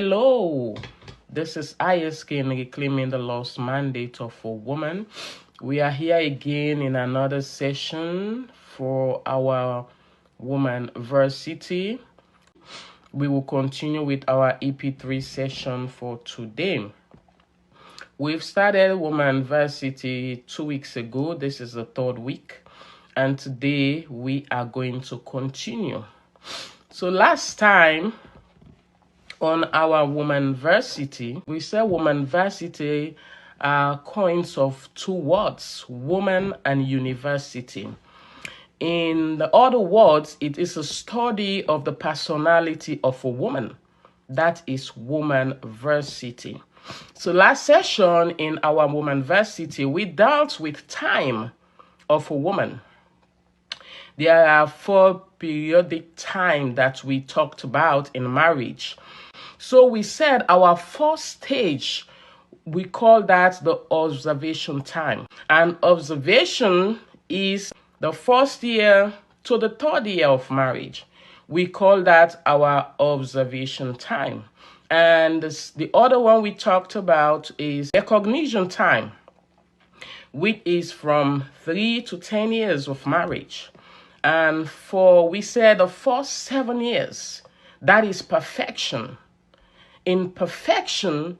Hello, this is ISK Reclaiming the Lost Mandate of a Woman. We are here again in another session for our Woman-versity. We will continue with our Ep3 session for today. We've started Woman-versity 2 weeks ago. This is the third week. And today we are going to continue. So last time, on our Woman-versity, we said Woman-versity are coins of two words, woman and university. In the other words, it is a study of the personality of a woman. That is Woman-versity. So last session in our Woman-versity, we dealt with time of a woman. There are 4 periodic time that we talked about in marriage. So we said our first stage, we call that the observation time. And observation is the first year to the 3rd year of marriage. We call that our observation time. And the other one we talked about is recognition time, which is from 3 to 10 years of marriage. And we said the first 7 years, that is perfection. In perfection,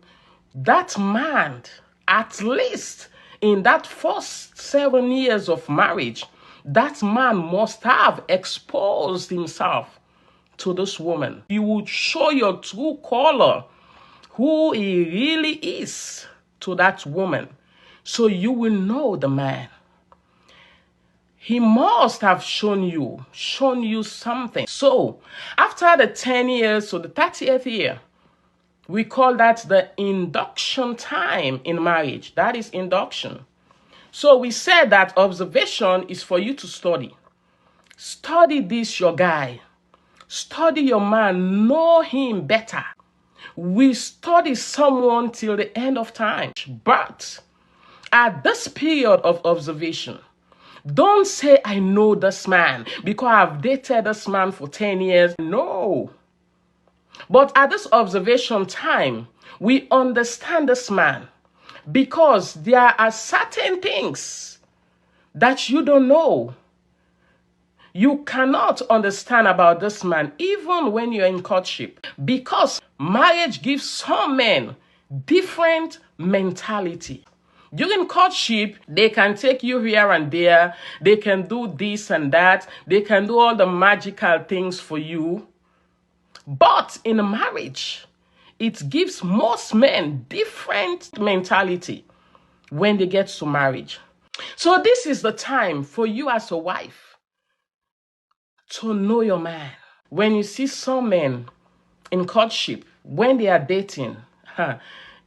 that man, at least in that first 7 years of marriage, that man must have exposed himself to this woman. You would show your true color, who he really is to that woman, so you will know the man. He must have shown you something. So after the 10 years, so the 30th year, we call that the induction time in marriage. That is induction. So we said that observation is for you to study. Study this, your guy. Study your man. Know him better. We study someone till the end of time. But at this period of observation, don't say, I know this man because I've dated this man for 10 years. No. But at this observation time, we understand this man because there are certain things that you don't know. You cannot understand about this man even when you're in courtship, because marriage gives some men different mentality. During courtship, they can take you here and there. They can do this and that. They can do all the magical things for you. But in a marriage, it gives most men different mentality when they get to marriage. So this is the time for you as a wife to know your man. When you see some men in courtship, when they are dating,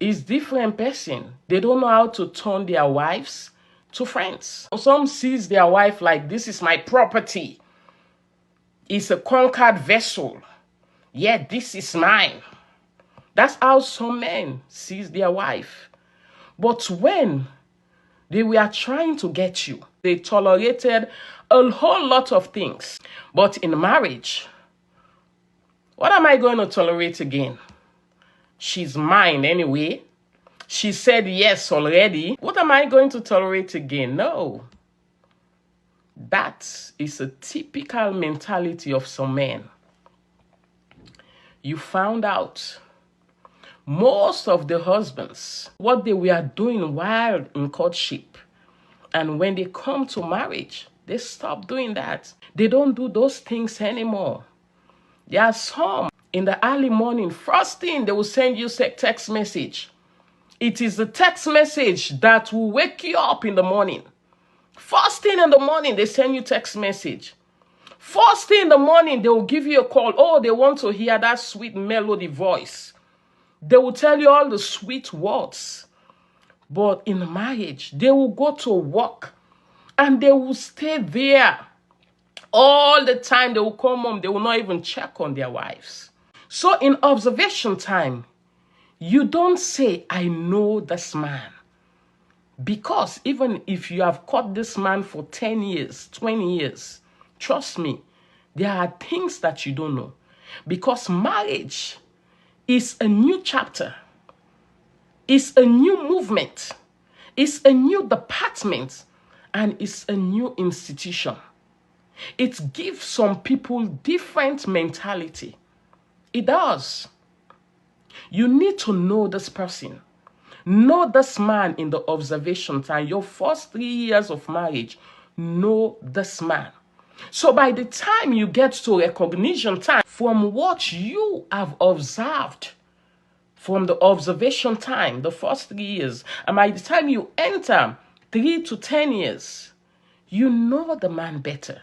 it's different person. They don't know how to turn their wives to friends. Some sees their wife like, this is my property. It's a conquered vessel. Yeah, this is mine. That's how some men sees their wife. But when they were trying to get you, they tolerated a whole lot of things. But in marriage, what am I going to tolerate again? She's mine anyway. She said yes already. What am I going to tolerate again? No. That is a typical mentality of some men. You found out most of the husbands, what they were doing while in courtship, and when they come to marriage, they stop doing that. They don't do those things anymore. There are some in the early morning, first thing they will send you a text message. It is the text message that will wake you up in the morning. First thing in the morning, they send you text message. First thing in the morning, they will give you a call. Oh, they want to hear that sweet melody voice. They will tell you all the sweet words. But in marriage, they will go to work and they will stay there all the time. They will come home. They will not even check on their wives. So in observation time, you don't say, I know this man. Because even if you have caught this man for 10 years, 20 years, trust me, there are things that you don't know. Because marriage It's a new chapter. It's a new movement. It's a new department. And it's a new institution. It gives some people different mentality. It does. You need to know this person. Know this man in the observation time. Your first 3 years of marriage, know this man. So by the time you get to recognition time, from what you have observed, from the observation time, the first 3 years, and by the time you enter 3 to 10 years, you know the man better.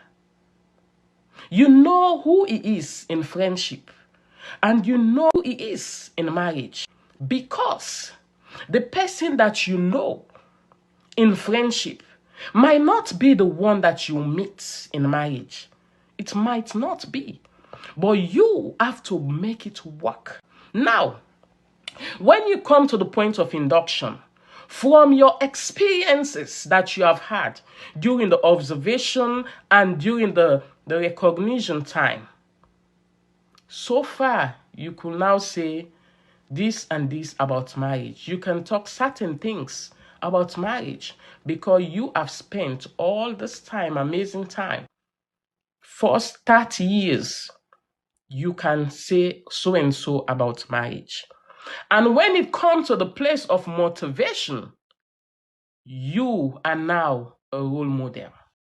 You know who he is in friendship, and you know who he is in marriage. Because the person that you know in friendship might not be the one that you meet in marriage. It might not be. But you have to make it work. Now, when you come to the point of induction, from your experiences that you have had during the observation and during the recognition time, so far you could now say this and this about marriage. You can talk certain things about marriage because you have spent all this time, amazing time, first 30 years, you can say so and so about marriage. And when it comes to the place of motivation, you are now a role model.